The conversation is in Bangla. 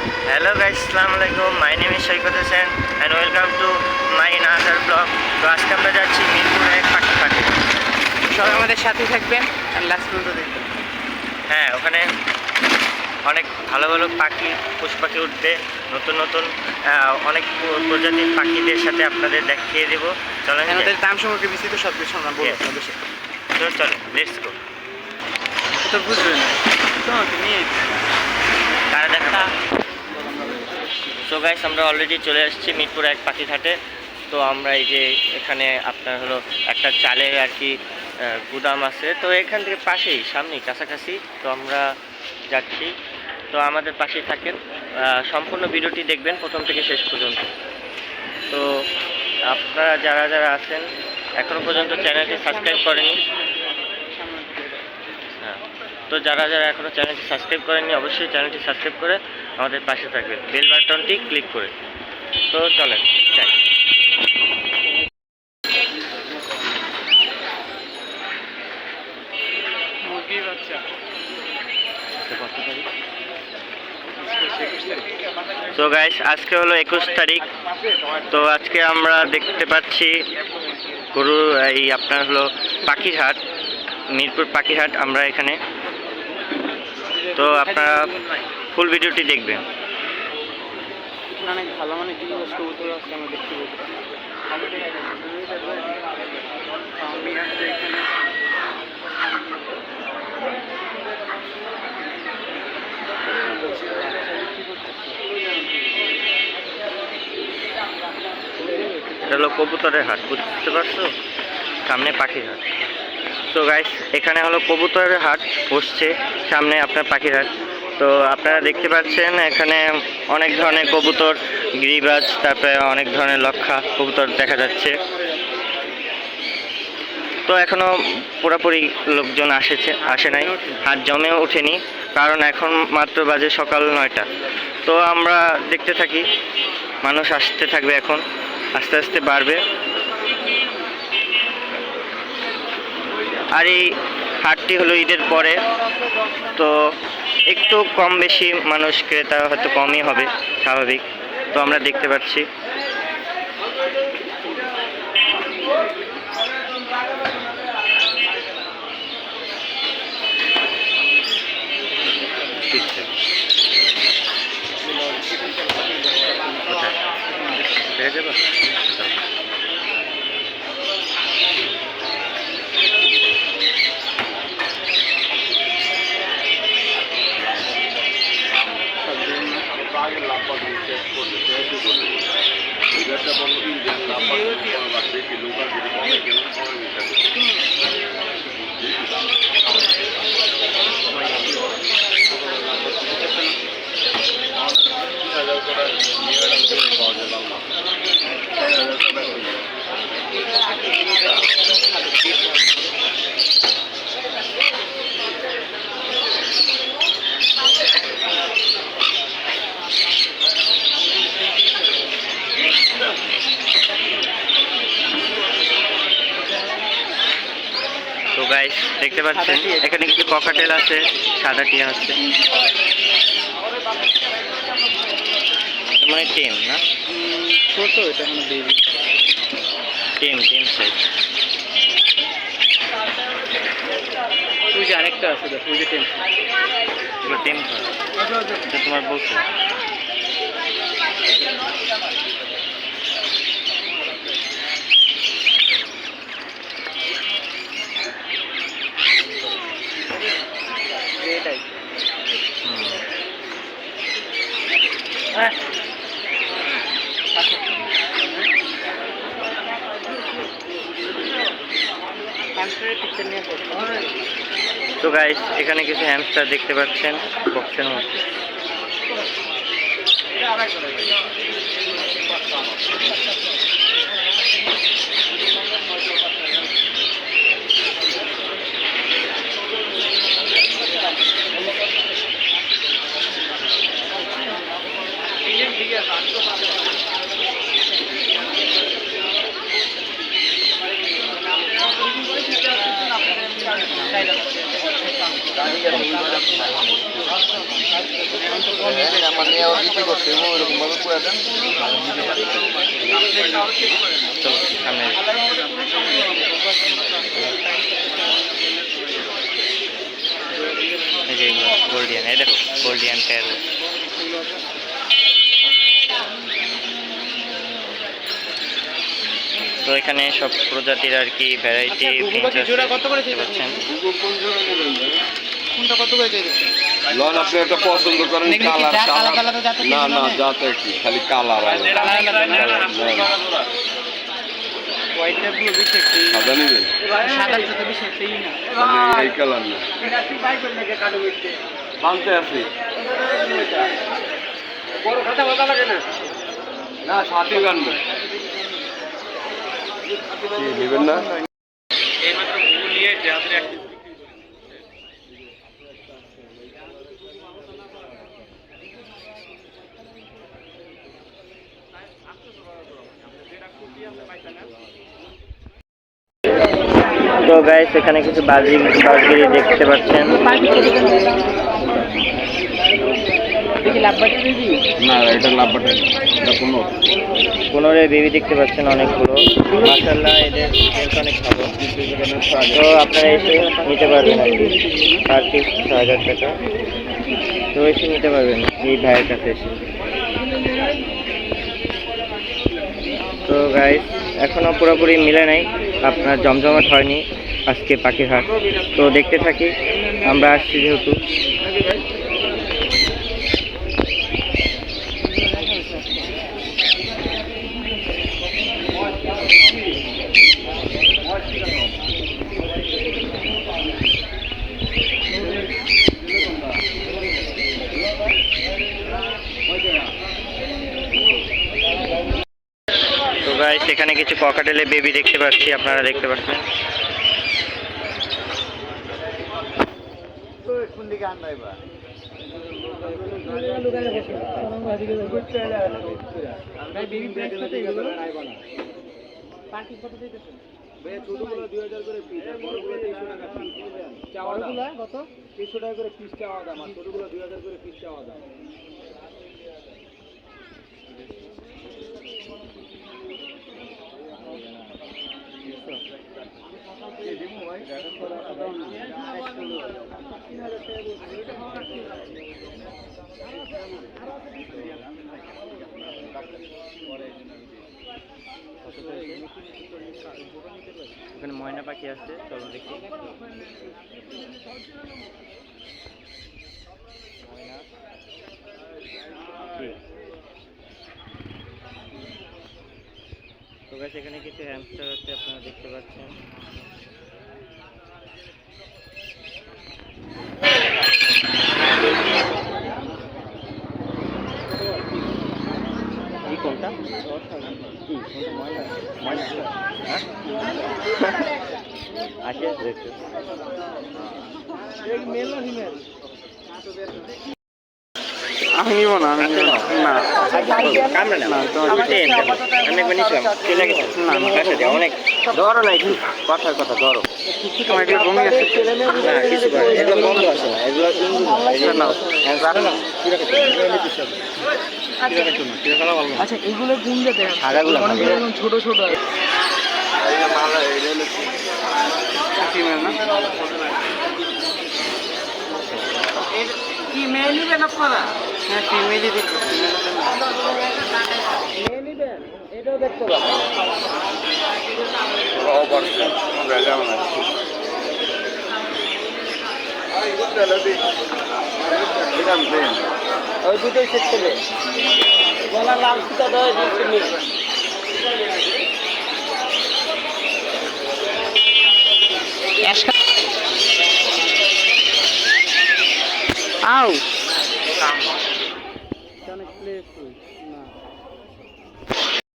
Hello guys, Assalamualaikum. My name is Shaikhat Hussain and welcome to my another vlog. তো আজকে আমরা যাচ্ছি মিরপুর এক পাখি ঘাটে। সবাই আমাদের সাথে থাকবেন আর লাস্ট পর্যন্ত দেখবেন। হ্যাঁ, ওখানে অনেক ভালো ভালো পাখি পশু পাখি উঠবে, নতুন নতুন অনেক প্রজাতির পাখিদের সাথে আপনাদের দেখিয়ে দেবো। চলেন আমাদের দাম সম্পর্কে বিস্তৃত সব কিছু আমরা বলবো আপনাদের সাথে। তো চলেন, লেটস গো। তো বুঝবেন কারা দেখা। সো গাইস, আমরা অলরেডি চলে এসেছি মিরপুর এক পাখি ঘাটে। তো আমরা এই যে এখানে আপনার হলো একটা চালের আর কি গুদাম আছে, তো এখান থেকে পাশেই সামনেই কাছাকাছি। তো আমরা যাচ্ছি, তো আমাদের পাশেই থাকেন, সম্পূর্ণ ভিডিওটি দেখবেন প্রথম থেকে শেষ পর্যন্ত। তো আপনারা যারা যারা আছেন এখনও পর্যন্ত চ্যানেলটি সাবস্ক্রাইব করেনি, তো যারা যারা এখনও চ্যানেলটি সাবস্ক্রাইব করেননি অবশ্যই চ্যানেলটি সাবস্ক্রাইব করে আমাদের পাশে থাকবেন, বেল বাটনটি ক্লিক করে। তো চলেন যাই। তো গাইস, আজকে হলো 21 তারিখ। তো আজকে আমরা দেখতে পাচ্ছি গরু এই আপনার হলো পাখিরহাট, মিরপুর পাখিরহাট আমরা এখানে। তো আপনারা ফুল ভিডিওটি দেখবেন। অনেক ভালো মানে কবুতর আছে আমরা দেখতে এটা হলো কবুতরের হাট, বুঝতে পারছো, সামনে পাখির হাট। তো গাইস, এখানে হলো কবুতরের হাট বসছে, সামনে আপনার পাখির হাট। তো আপনারা দেখতে পাচ্ছেন এখানে অনেক ধরনের কবুতর, গিরিবাজ, তারপরে অনেক ধরনের লক্ষা কবুতর দেখা যাচ্ছে। তো এখনও পুরোপুরি লোকজন আসে নাই, হাট জমেও ওঠেনি, কারণ এখন মাত্র বাজে সকাল 9টা। তো আমরা দেখতে থাকি, মানুষ আসতে থাকবে, এখন আস্তে আস্তে বাড়বে। আর এই হাটটি হলো ঈদের পরে, তো একটু কম বেশি মানুষ, ক্রেতা হয়তো কমই হবে, স্বাভাবিক। তো আমরা দেখতে পাচ্ছি। তো গাইস, দেখতে পাচ্ছেন এখানে কিছু ককাটেল আছে, সাদা টিয়া আছে, মানে টেম না, ছোট, এটা মানে বেবি টেম সাইজ। ওই যে আরেকটা আছে, দেখো ওই যে টেম, এগুলো টেম এটা তোমার বলছো। এটাই তো গাইস, এখানে কিছু হ্যামস্টার দেখতে পাচ্ছেন বক্সের মধ্যে। চলো সামনে এই যে গোল্ডিয়ান, এই দেখো গোল্ডিয়ান প্যারো। তো এখানে সব প্রজাতির আর কি ভ্যারাইটি পাচ্ছেন। কোনটা কত করে চাইছেন? লন আপনি একটা পছন্দ করেন কালার, না না যাতে কি খালি কালার আছে, হোয়াইটগুলো বেশি একটু সাদা নেবেন, সাদার সাথে বেশি একটুই না। এই কালার না বানতে আছে না সাথে বানবে নেবেন না। তো গাইস এখানে কিছু বাজগিরি দেখতে পাচ্ছেন। না এটা লাভবাটা, এটা কোনো পুনরে বেবি দেখতে পাচ্ছেন অনেকগুলো, মাশাআল্লাহ এদের হেলথ অনেক ভালো। তো আপনারা এসে নিতে পারবেন আর কি, পার পিস ৬,০০০ টাকা। তো এসে নিতে পারবেন এই ভাইয়ের কাছে এসে। তো গাইস এখনও পুরোপুরি মিলে নাই, আপনার জমজমাট হয়নি আজকে পাখির হাট। তো দেখতে থাকি, আমরা আসছি যেহেতু। তো গাইস এখানে কিছু ককাটেলের বেবি দেখতে পাচ্ছি, আপনারা দেখতে পাচ্ছেন। এখানে ময়না পাখি আছে, চলো দেখি। ময়না তো গাইস এখানে কিছু হ্যামস্টার আছে, আপনারা দেখতে পাচ্ছেন। এই কোনটা কি কোনটা ময়না? ময়না হ্যাঁ আছে দেখতে। আমি নিব না, আমি নিব না। অনেক ধরো না, একটু কথার কথা ধরো। আমার এগুলো বমি আছে। না কিছু করে এগুলো বন্ধ আছে না, এগুলো আচ্ছা এগুলো কোন জাতে? সাদাগুলো অনেক এরকম ছোট ছোট আছে। ফিমেল না? কি মেয়ে নিবেন আপনারা? হ্যাঁ ফিমেলই দেখতে। মেয়ে নিবেন? এটাও দেখতে পাবেন। ওই দুটোই সেট করবে। গলা লাল সুতা দেওয়া আউ